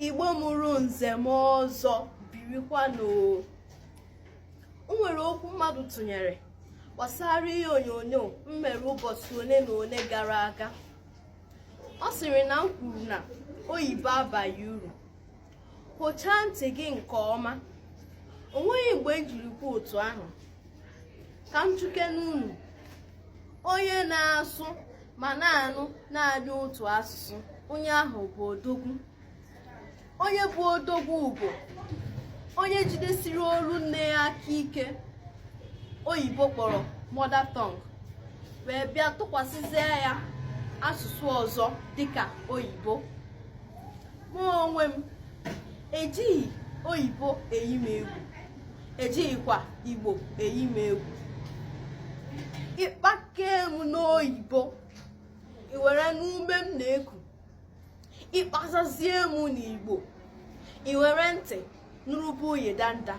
Igbo mụrụ nze m ọzọ birikwa n'o. O nwere okwu mmadụ tụnyere gbasara ihe onyonyo m mere ụbọchị ole na ole gara aga. Ọ sịrị na m kwuru na oyibo abaghị uru. Kpochaa ntị gị nke ọma. O nweghị mgbe m jiri kwuo otu ahụ. Ka m chuke n'unu, onye na-asụ ma na-anụ naanị otu asụsụ, onye ahụ bụ odogwu. Onye bụ odogwu bụ onye jidesiri olu nne ya aka ike, oyibo kpọrọ mother tongue, wee bịa tụkwasịzie ya asụsụ ọzọ dịka oyibo. Mụ onwe m ejighị oyibo eyi m egwu, ejighịkwa igbo eyi m egwu. Ịkpakee m n'oyibo, iwere n'ume m na-eku. Ịkpazazie m n'igbo, iwere ntị nụrụba oyi danda.